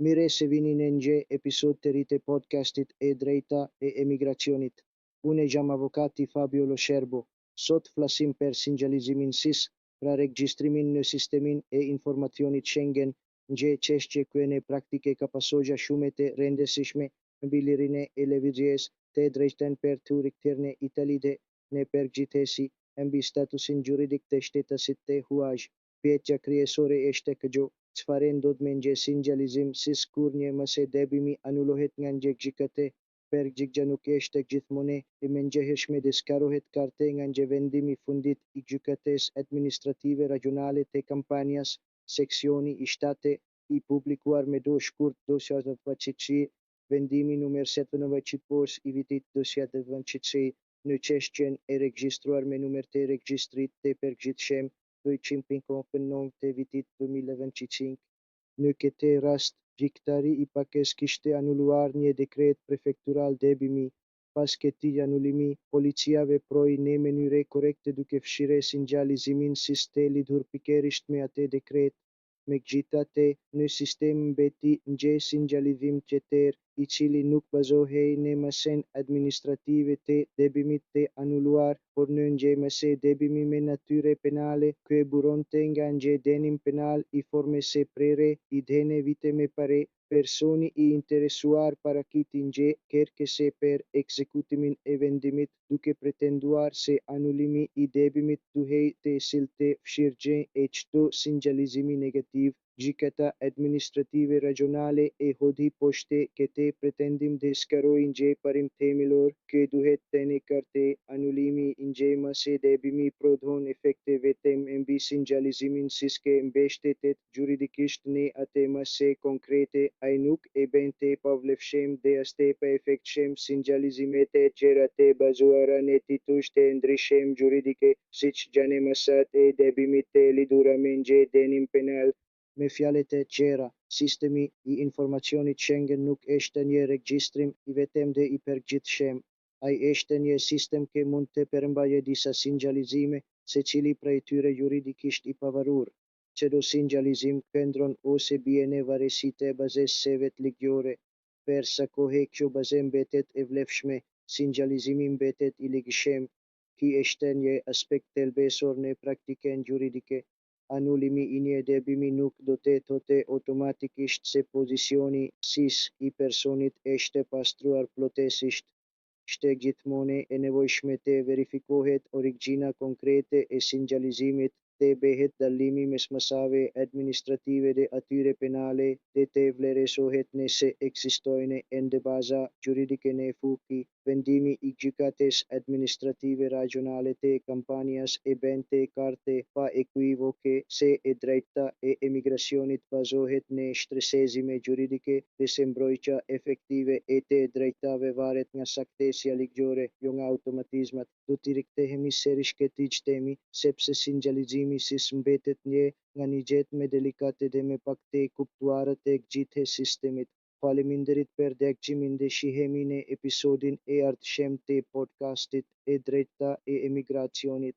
Mire se vini në një episod të ri të podcastit e drejta e emigracionit. Unë jam avokati Fabio Lo Scerbo. Sot flasim për sinjalizimin SIS, pra regjistrimin në sistemin e informacionit Schengen, një çështje ku në praktike ka pasojë shumë të rëndësishme mbi lirinë e lëvizjes të drejtën për të rikthyer në Itali dhe në përgjithësi mbi statusin juridik të shtetasit të huaj. Pyetja kryesore është kjo: çfarë ndodh me një sinjalizim SIS kur një mëse dëbimi anullohet nga një gjykatë? Përgjigjja nuk është gjithmonë e menjëhershme dhe skarohet qartë nga një vendim i fundit i gjykatës administrative rajonale të Kampanjas. Seksioni i 7 i publikuar më shkurt 2023, vendimi numër 794 i vitit 2023, në çështjen e regjistruar me numër të regjistrit të përgjithshëm 259 të vitit 2025. Në këtë rast, gjyktari i pakës kishte anulluar një dekret prefektural dëbimi. Pas këtij anullimi, policia veproi në mënyrë korrekte duke fshirë sinjalizimin SIS të lidhur pikërisht me atë dekret. Megjithatë, në sistem mbeti një sinjalizim tjetër, i cili nuk bazohej në masën administrative të dëbimit të anulluar, por në një masë dëbimi me natyrë penale, ku e buronte nga një dënim penal i formës së prerë i dhënë vite më parë. Personi i interesuar parakiti një kërkesë për ekzekutimin e vendimit, duke pretenduar se anullimi i dëbimit duhej të sillte fshirje e çdo sinjalizimi negativ. Gjykata administrative rajonale e hodhi poshtë këtë pretendim dhe skaroi një parim themelor që duhet të në qartë: anullimi i një mase dëbimi prodhon efekte vetëm mbi sinjalizimin SIS që mbështetet juridikisht në atë mase konkrete. Ai nuk e bën të pavlefshëm dhe as të paefektshëm sinjalizimet e tjera të bazuara në titull të ndryshëm juridike, siç janë masat e dëbimit të lidhura me një dënim penal. Me fjalë të tjera, sistemi i informacionit Schengen nuk është një regjistrim i vetëm dhe i përgjithshëm. Ai është një sistem që mund të përmbajë disa sinjalizime, secili prej tyre juridikisht i pavarur. Çdo sinjalizim qëndron ose bie në varësi të bazës së vet ligjore. Per sa kohë kjo bazë mbetet e vlefshme, sinjalizimi mbetet i ligjshëm. Ky është një aspekt thelbësor në praktikën juridike. Anullimi i një dëbimi nuk do të thotë automatikisht se pozicioni SIS i personit është pastruar plotësisht. Është gjithmonë e nevojshme të verifikohet origjina konkrete e sinjalizimit, të bëhet dallimi mes masave administrative dhe atyre penale, dhe të vlerësohet nëse ekzistojnë ende baza juridike në fuqi. Vendimi i gjykatës administrative rajonale të Kampanjas e bën të qartë pa ekuivoke se e drejta e emigracionit bazohet në shtresëzime juridike dhe se mbrojtja efektive e të drejtave varet nga saktësia ligjore, jo nga automatizmat. Do të rikthehemi sërish këtij temi, sepse sinjalizimi SIS mbetet një nga ligjet më delikate dhe më pak të kuptuara të gjithë sistemit. Faleminderit për dëgjimin dhe shihemi në episodin e ardhshëm të podcastit e drejta e emigracionit.